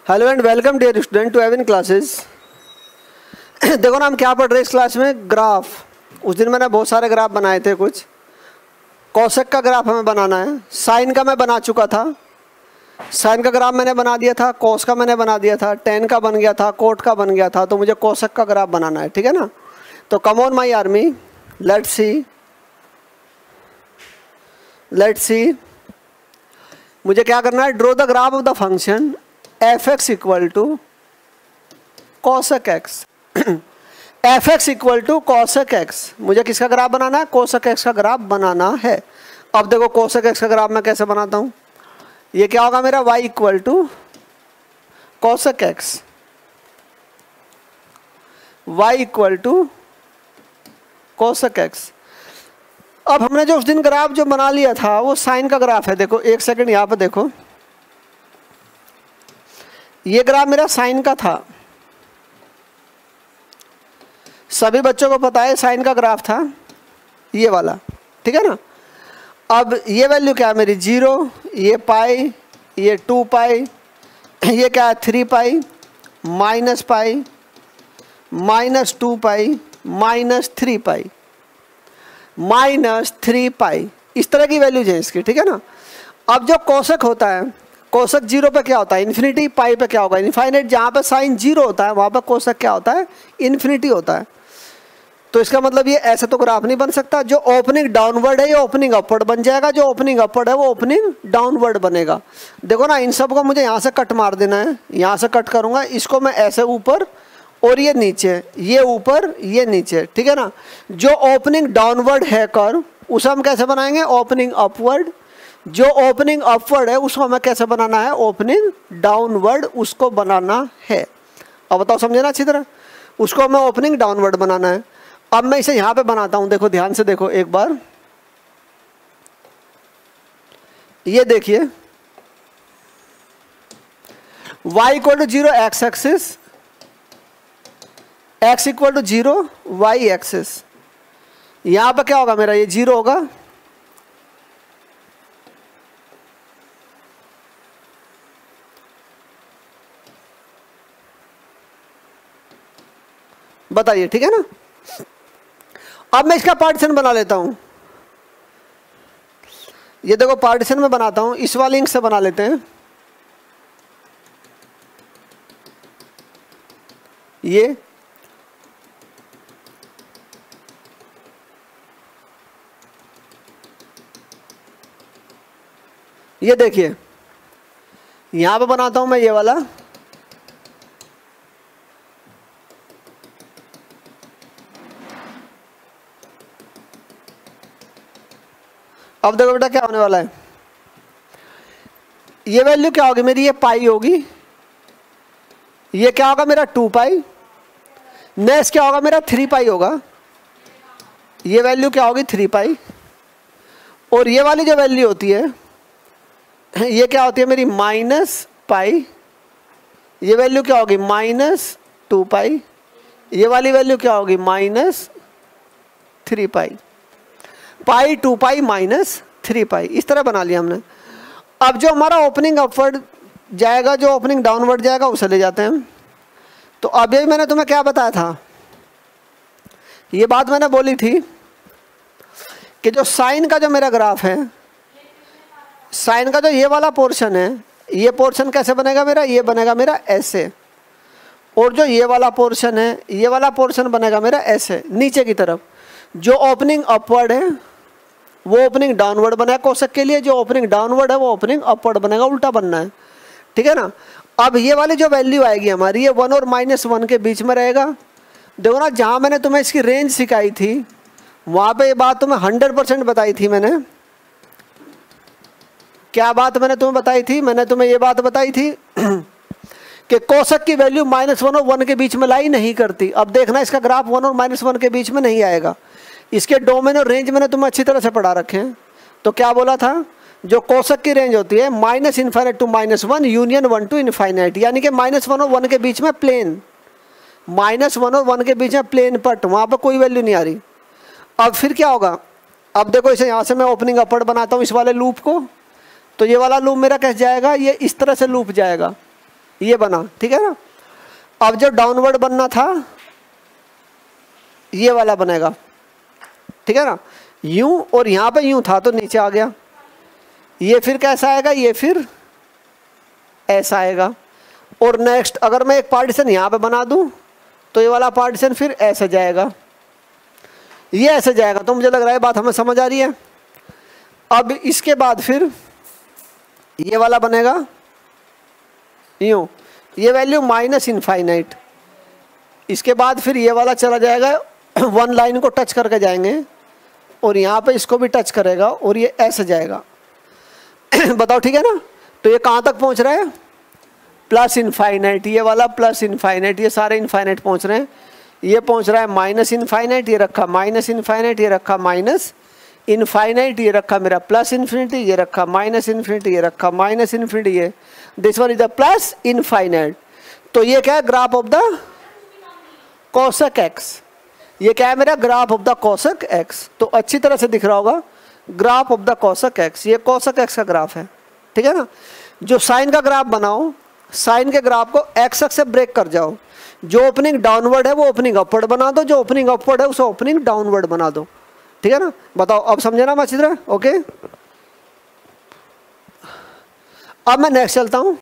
Hello and welcome dear student to Avan classes. देखो ना हम क्या पढ़ रहे हैं इस क्लास में, ग्राफ। उस दिन मैंने बहुत सारे ग्राफ बनाए थे। कुछ कोसेक का ग्राफ हमें बनाना है, साइन का मैं बना चुका था, साइन का ग्राफ मैंने बना दिया था, कोस का मैंने बना दिया था, टेन का बन गया था, कोट का बन गया था, तो मुझे कोसेक का ग्राफ बनाना है, ठीक है ना। तो come on my army, let's see मुझे क्या करना है, draw the graph of the function f x equal to cosec x. F x equal to cosec x, मुझे किसका ग्राफ बनाना है, कोसेक एक्स का ग्राफ बनाना है। अब देखो कोसेक एक्स का ग्राफ मैं कैसे बनाता हूँ, ये क्या होगा मेरा y equal to cosec x, y equal to cosec x. अब हमने जो उस दिन ग्राफ जो बना लिया था वो साइन का ग्राफ है। देखो एक सेकंड यहाँ पे देखो, ये ग्राफ मेरा साइन का था, सभी बच्चों को पता है साइन का ग्राफ था ये वाला, ठीक है ना। अब ये वैल्यू क्या है मेरी 0, ये पाई, ये 2 पाई, ये क्या है 3 पाई, माइनस पाई, माइनस 2 पाई, माइनस 3 पाई, माइनस 3 पाई, इस तरह की वैल्यूज है इसकी, ठीक है ना। अब जो कोसेक होता है, कोसेक 0 पे क्या होता है इन्फिनिटी, पाई पे क्या होगा इनफाइनाइट। जहाँ पे साइन 0 होता है वहाँ पे कोसेक क्या होता है इन्फिनिटी होता है। तो इसका मतलब ये ऐसे तो ग्राफ नहीं बन सकता। जो ओपनिंग डाउनवर्ड है ये ओपनिंग अपवर्ड बन जाएगा, जो ओपनिंग अपवर्ड है वो ओपनिंग डाउनवर्ड बनेगा। देखो ना इन सब को मुझे यहाँ से कट मार देना है, यहाँ से कट करूँगा, इसको मैं ऐसे ऊपर और ये नीचे, ये ऊपर ये नीचे, ठीक है ना। जो ओपनिंग डाउनवर्ड है कर्व उसे हम कैसे बनाएंगे, ओपनिंग अपवर्ड। जो ओपनिंग अपवर्ड है उसको हमें कैसे बनाना है, ओपनिंग डाउनवर्ड उसको बनाना है। अब बताओ समझे ना अच्छी तरह, उसको हमें ओपनिंग डाउनवर्ड बनाना है। अब मैं इसे यहां पे बनाता हूं, देखो ध्यान से देखो एक बार, ये देखिए y equal to 0 x axis, x equal to 0 y axis. यहां पे क्या होगा मेरा, ये 0 होगा, बताइए, ठीक है ना। अब मैं इसका पार्टीशन बना लेता हूं, ये देखो पार्टीशन में बनाता हूं, इस वाले इंक से बना लेते हैं। ये देखिए यहां पे बनाता हूं मैं ये वाला, अब देखो बेटा क्या होने वाला है, ये वैल्यू क्या होगी मेरी, ये पाई होगी, ये क्या होगा मेरा 2 पाई, नेक्स्ट क्या होगा मेरा 3 पाई होगा, ये वैल्यू क्या होगी 3 पाई, और ये वाली जो वैल्यू होती है ये क्या होती है मेरी माइनस पाई, ये वैल्यू क्या होगी माइनस 2 पाई, ये वाली वैल्यू क्या होगी माइनस 3 पाई, पाई 2 पाई माइनस 3 पाई, इस तरह बना लिया हमने। अब जो हमारा ओपनिंग अपवर्ड जाएगा, जो ओपनिंग डाउनवर्ड जाएगा उसे ले जाते हैं। तो अभी मैंने तुम्हें क्या बताया था, ये बात मैंने बोली थी कि जो साइन का जो मेरा ग्राफ है, साइन का जो ये वाला पोर्शन है, ये पोर्शन कैसे बनेगा मेरा, ये बनेगा मेरा ऐसे, और जो ये वाला पोर्शन है ये वाला पोर्शन बनेगा मेरा ऐसे नीचे की तरफ। जो ओपनिंग अपवर्ड है वो ओपनिंग डाउनवर्ड बना है कोसेक के लिए, जो ओपनिंग डाउनवर्ड है वो ओपनिंग अपवर्ड बनेगा, उल्टा बनना है, ठीक है ना। अब ये वाली जो वैल्यू आएगी हमारी, ये 1 और -1 के बीच में रहेगा। देखो ना जहाँ मैंने तुम्हें इसकी रेंज सिखाई थी वहाँ पे ये बात तुम्हें 100% बताई थी मैंने। क्या बात मैंने तुम्हें बताई थी, मैंने तुम्हें ये बात बताई थी कि कोसेक की वैल्यू -1 और 1 के बीच में लाई नहीं करती। अब देखना इसका ग्राफ 1 और -1 के बीच में नहीं आएगा, इसके डोमेन और रेंज मैंने तुम्हें अच्छी तरह से पढ़ा रखे हैं। तो क्या बोला था, जो कोसेक की रेंज होती है -∞ टू -1 यूनियन 1 टू इनफाइनाइट, यानी कि -1 और 1 के बीच में प्लेन, -1 और 1 के बीच में प्लेन पट, वहाँ पर कोई वैल्यू नहीं आ रही। अब फिर क्या होगा, अब देखो इसे यहाँ से मैं ओपनिंग अपवर्ड बनाता हूँ इस वाले लूप को, तो ये वाला लूप मेरा कैसे जाएगा, ये इस तरह से लूप जाएगा, ये बना, ठीक है ना। अब जो डाउनवर्ड बनना था ये वाला बनेगा, ठीक है ना, यूं, और यहाँ पे यूं था तो नीचे आ गया। ये फिर कैसा आएगा, ये फिर ऐसा आएगा। और नेक्स्ट अगर मैं एक पार्टीशन यहाँ पे बना दूं तो ये वाला पार्टीशन फिर ऐसे जाएगा, ये ऐसे जाएगा। तो मुझे लग रहा है बात हमें समझ आ रही है। अब इसके बाद फिर ये वाला बनेगा यूं, ये वैल्यू माइनस इनफाइनाइट। इसके बाद फिर ये वाला चला जाएगा, वन लाइन को टच करके जाएंगे और यहाँ पे इसको भी टच करेगा और ये ऐसे जाएगा। बताओ ठीक है ना। तो ये कहाँ तक पहुँच रहा है, प्लस इनफाइनाइट, ये वाला प्लस इनफाइनाइट, ये सारे इनफाइनाइट पहुँच रहे हैं। ये पहुँच रहा है माइनस इनफाइनाइट, ये रखा माइनस इनफाइनाइट, ये रखा माइनस इनफाइनाइट, ये रखा मेरा प्लस इन्फिनिटी, ये रखा माइनस इन्फिनिटी, ये रखा माइनस इन्फिनिटी, ये this one is the plus infinite. तो ये क्या है, graph of the cosec x. ये क्या है मेरा, graph of the cosec x. तो अच्छी तरह से दिख रहा होगा, graph of the cosec x, ये कोसेक एक्स का ग्राफ है, ठीक है ना। जो साइन का ग्राफ बनाओ, साइन के ग्राफ को एक्स एक्स से ब्रेक कर जाओ। जो ओपनिंग डाउनवर्ड है वो ओपनिंग अपवर्ड बना दो, जो ओपनिंग अपवर्ड है उसे ओपनिंग डाउनवर्ड बना दो, ठीक है ना। बताओ अब समझे ना मैं अच्छी तरह, ओके। अब मैं नेक्स्ट चलता हूँ।